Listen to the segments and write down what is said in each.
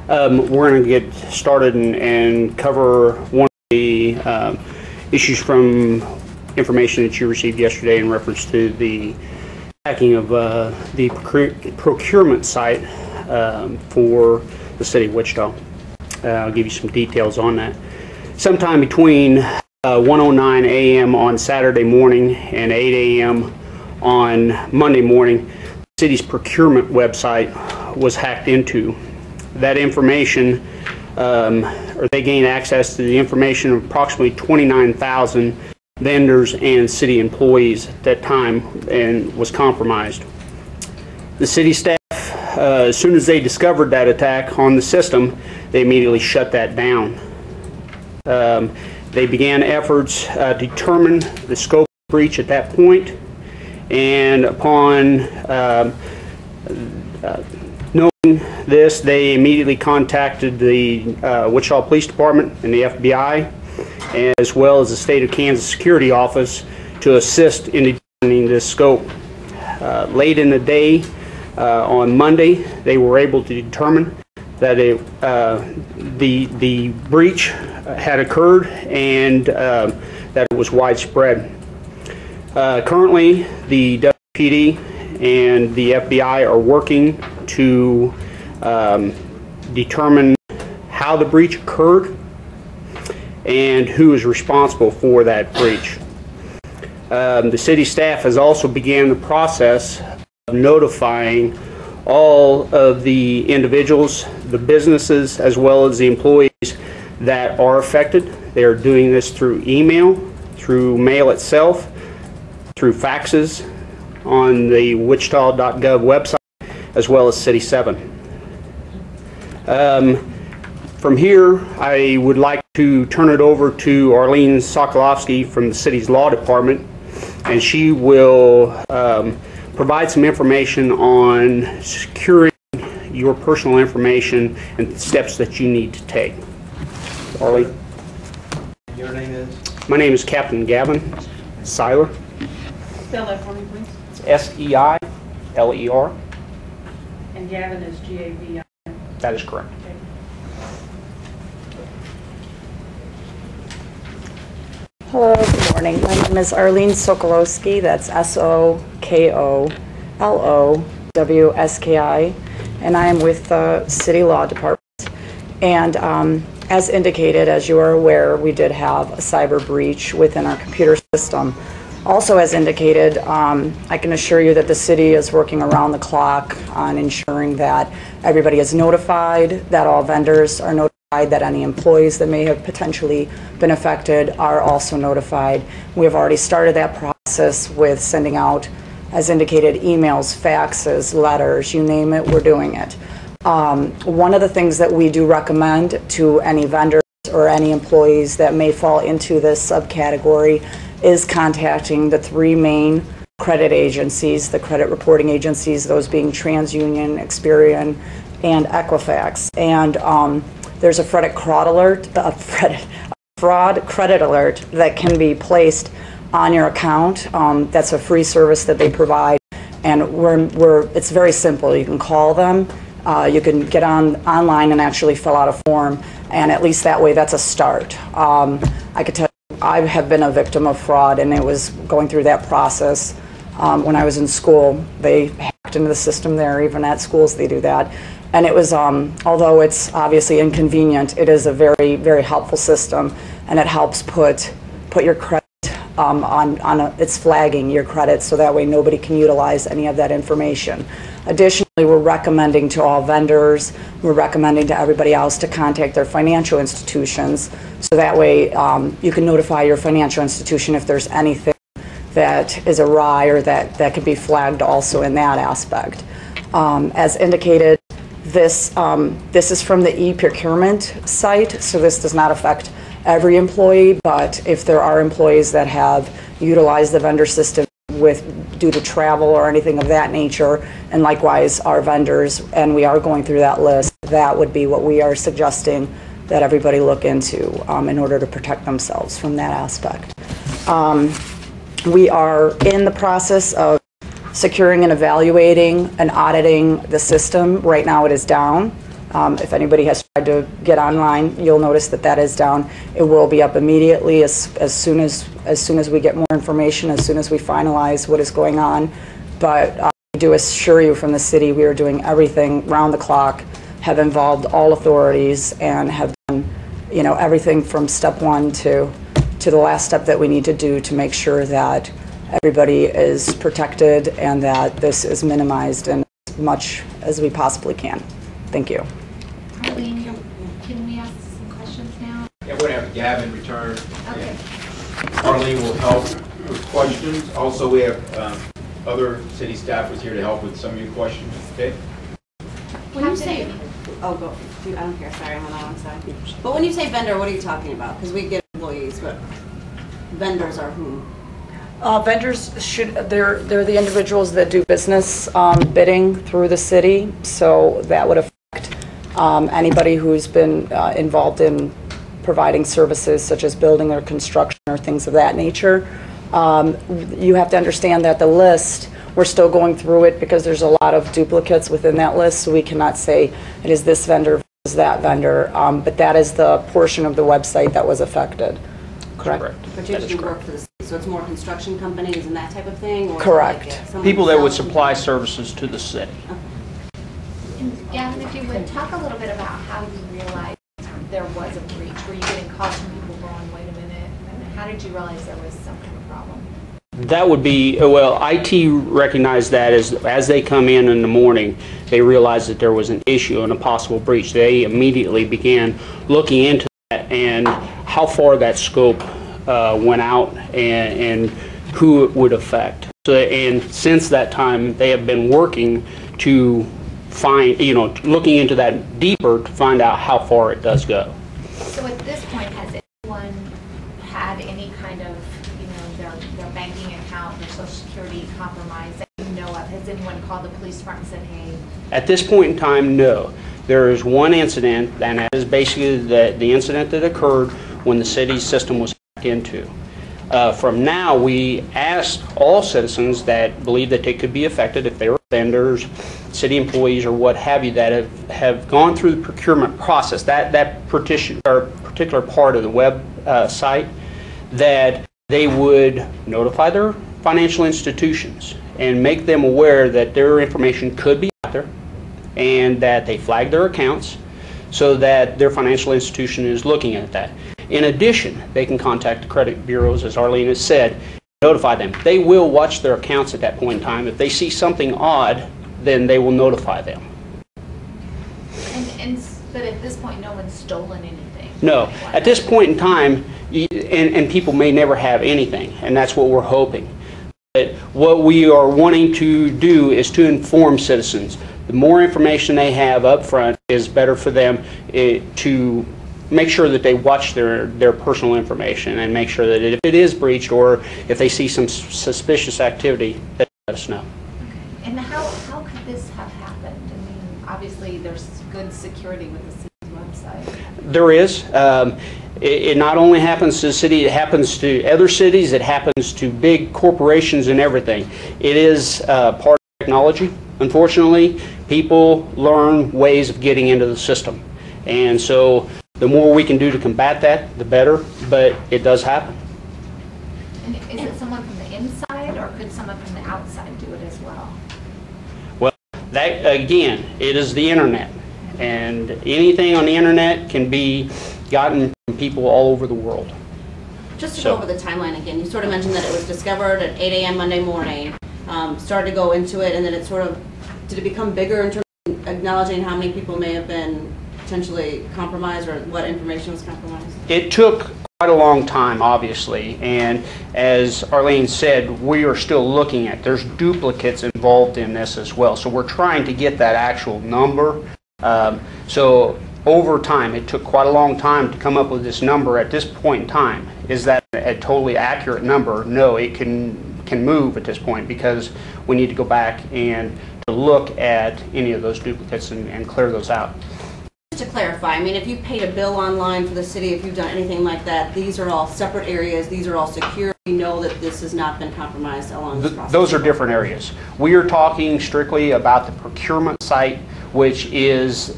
We're going to get started and cover one of the issues from information that you received yesterday in reference to the hacking of the procurement site for the city of Wichita. I'll give you some details on that. Sometime between 1:09 a.m. on Saturday morning and 8 a.m. on Monday morning, the city's procurement website was hacked into. That information, or they gained access to the information of approximately 29,000 vendors and city employees at that time, and was compromised. The city staff, as soon as they discovered that attack on the system, they immediately shut that down. They began efforts to determine the scope of the breach at that point, and upon knowing this, they immediately contacted the Wichita Police Department and the FBI, as well as the State of Kansas Security Office, to assist in determining this scope. Late in the day on Monday, they were able to determine that the breach had occurred and that it was widespread. Currently, the WPD and the FBI are working to determine how the breach occurred and who is responsible for that breach. The city staff has also began the process of notifying all of the individuals, the businesses, as well as the employees that are affected. They are doing this through email, through mail itself, through faxes on the wichita.gov website, as well as City 7. From here, I would like to turn it over to Arlene Sokolowski from the city's law department, and she will provide some information on securing your personal information and the steps that you need to take. Arlene? Your name is? My name is Captain Gavin Seiler. Spell that for me, please. S-E-I-L-E-R. And Gavin is G-A-V-I-N. That is correct. Okay. Hello, good morning. My name is Arlene Sokolowski. That's S-O-K-O-L-O-W-S-K-I, and I am with the City Law Department. And as indicated, as you are aware, we did have a cyber breach within our computer system. Also, as indicated, I can assure you that the city is working around the clock on ensuring that everybody is notified, that all vendors are notified, that any employees that may have potentially been affected are also notified. We have already started that process with sending out, as indicated, emails, faxes, letters, you name it, we're doing it. One of the things that we do recommend to any vendors or any employees that may fall into this subcategory is contacting the three main credit agencies, the credit reporting agencies, those being TransUnion, Experian, and Equifax. And there's a fraud credit alert that can be placed on your account. That's a free service that they provide, and it's very simple. You can call them, you can get online and actually fill out a form, and at least that way, that's a start. I could tell you, I have been a victim of fraud, and it was going through that process when I was in school. They hacked into the system there. Even at schools, they do that. And it was, although it's obviously inconvenient, it is a very, very helpful system, and it helps put your credit it's flagging your credit, so that way nobody can utilize any of that information. Additionally, we're recommending to all vendors, we're recommending to everybody else to contact their financial institutions, so that way you can notify your financial institution if there's anything that is awry or that could be flagged also in that aspect. As indicated, this is from the E-Procurement site, so this does not affect every employee, but if there are employees that have utilized the vendor system due to travel or anything of that nature, and likewise our vendors, and we are going through that list, that would be what we are suggesting that everybody look into in order to protect themselves from that aspect. We are in the process of securing and evaluating and auditing the system. Right now it is down. If anybody has tried to get online, you'll notice that that is down. It will be up immediately as soon as we get more information, as soon as we finalize what is going on. But I do assure you from the city, we are doing everything round the clock, have involved all authorities, and have done, you know, everything from step one to the last step that we need to do to make sure that everybody is protected and that this is minimized in as much as we possibly can. Thank you. Arlene, can we ask some questions now? Yeah, we're going to have Gavin return. Okay. Arlene will help with questions. Also, we have other city staffers here to help with some of your questions. Okay? When you say, Oh, go. Dude, I don't care. Sorry, I'm on that one side. But when you say vendor, what are you talking about? Because we get employees, but vendors are whom? Vendors they're the individuals that do business bidding through the city, so that would affect anybody who's been involved in providing services such as building or construction or things of that nature. You have to understand that the list, we're still going through it because there's a lot of duplicates within that list, so we cannot say it is this vendor versus that vendor, but that is the portion of the website that was affected. Correct? But you do work for the city, so it's more construction companies and that type of thing? Or Correct. Like People that would supply services to the city. and Gavin, if you would talk a little bit about how you realized there was a breach. Were you getting calls from people going, wait a minute, and how did you realize there was some kind of problem? That would be, well, IT recognized that as they come in the morning, they realized that there was an issue and a possible breach. They immediately began looking into that and how far that scope went out and who it would affect. So, and since that time, they have been working to find, you know, looking into that deeper to find out how far it does go. So at this point, has anyone had any kind of, you know, their banking account, their social security compromised that you know of? Has anyone called the police department and said, hey? At this point in time, no. There is one incident, and that is basically the incident that occurred when the city's system was hacked into. From now, we asked all citizens that believe that they could be affected, if they were vendors, city employees, or what have you, that have gone through the procurement process, that particular part of the web site, that they would notify their financial institutions and make them aware that their information could be out there and that they flag their accounts so that their financial institution is looking at that. In addition, they can contact the credit bureaus, as Arlene has said, notify them. They will watch their accounts at that point in time. If they see something odd, then they will notify them. But at this point, no one's stolen anything? No. At this point in time, and people may never have anything, and that's what we're hoping. But what we are wanting to do is to inform citizens. The more information they have up front is better for them to make sure that they watch their personal information and make sure that if it is breached or if they see some suspicious activity, they let us know. Okay. And how could this have happened? I mean, obviously there's good security with the city's website. There is. It not only happens to the city, it happens to other cities, it happens to big corporations and everything. It is part of technology. Unfortunately, people learn ways of getting into the system. And so the more we can do to combat that, the better, but it does happen. And is it someone from the inside, or could someone from the outside do it as well? Well, that again, it is the internet. And anything on the internet can be gotten from people all over the world. Just to go over the timeline again, you sort of mentioned that it was discovered at 8 a.m. Monday morning, started to go into it, and then it sort of, did it become bigger in terms of acknowledging how many people may have been potentially compromised or what information was compromised? It took quite a long time, obviously, and as Arlene said, we are still looking at, there's duplicates involved in this as well, so we're trying to get that actual number. So over time, it took quite a long time to come up with this number at this point in time. Is that a totally accurate number? No, it can move at this point because we need to go back and to look at any of those duplicates and clear those out. Just to clarify, I mean, if you paid a bill online for the city, if you've done anything like that, these are all separate areas, these are all secure. We know that this has not been compromised along this process. Those are different areas. We are talking strictly about the procurement site, which is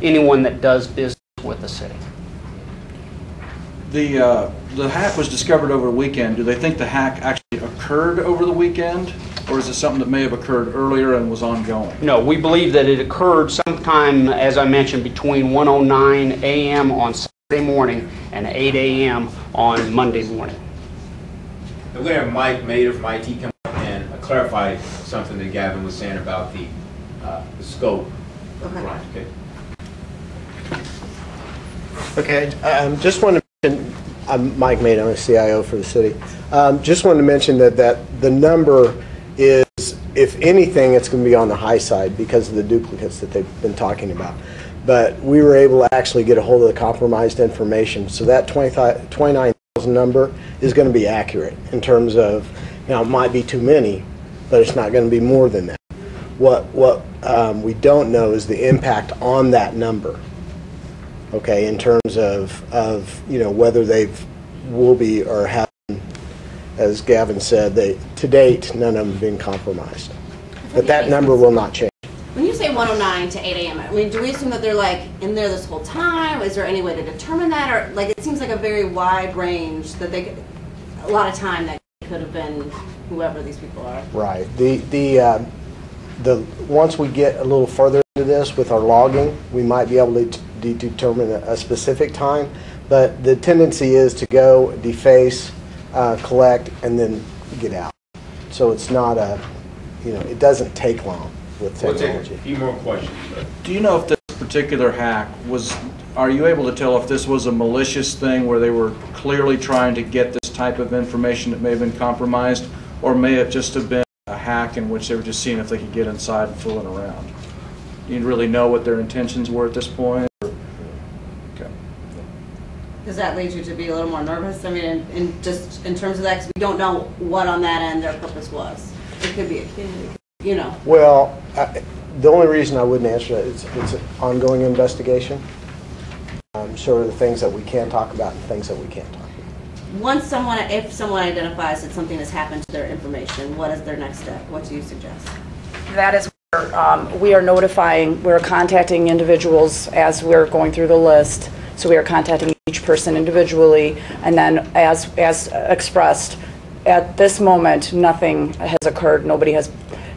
anyone that does business with the city. The hack was discovered over the weekend. Do they think the hack actually occurred over the weekend, or is it something that may have occurred earlier and was ongoing? No, we believe that it occurred sometime, as I mentioned, between 1:09 a.m. on Saturday morning and 8 a.m. on Monday morning. I'm going to have Mike Mader from IT come up and clarify something that Gavin was saying about the scope. Okay. Right, okay. Okay, just wanted to mention, I'm Mike Mader, I'm a CIO for the city. Just wanted to mention that the number is, if anything, it's going to be on the high side because of the duplicates that they've been talking about. But we were able to actually get a hold of the compromised information, so that 29,000 number is going to be accurate in terms of, now it might be too many, but it's not going to be more than that. What we don't know is the impact on that number. Okay, in terms of whether will be or have, as Gavin said, to date none of them have been compromised. But that number will not change. When you say 109 to 8 a.m., I mean, do we assume that they're like in there this whole time? Is there any way to determine that, or like it seems like a very wide range that they could, a lot of time that could have been whoever these people are. Right. Once we get a little further into this with our logging, we might be able to determine a specific time. But the tendency is to go deface, collect, and then get out. So it's not it doesn't take long with technology. We'll take a few more questions. Do you know if this particular hack are you able to tell if this was a malicious thing where they were clearly trying to get this type of information that may have been compromised, or may it just have been a hack in which they were just seeing if they could get inside and fooling around? Do you really know what their intentions were at this point? Okay. Does that lead you to be a little more nervous? I mean, just in terms of that, because we don't know what on that end their purpose was. It could be a kid, Well, the only reason I wouldn't answer that is it's an ongoing investigation. Sort of the things that we can talk about and things that we can't talk about. If someone identifies that something has happened to their information, what is their next step? What do you suggest? That is where we are notifying, we're contacting individuals as we're going through the list. So we are contacting each person individually, and then as expressed, at this moment, nothing has occurred. Nobody has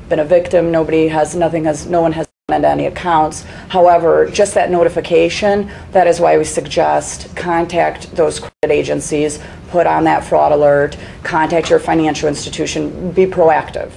been a victim. No one has gone into any accounts. However, just that notification, that is why we suggest contact those credit agencies, put on that fraud alert, contact your financial institution, be proactive.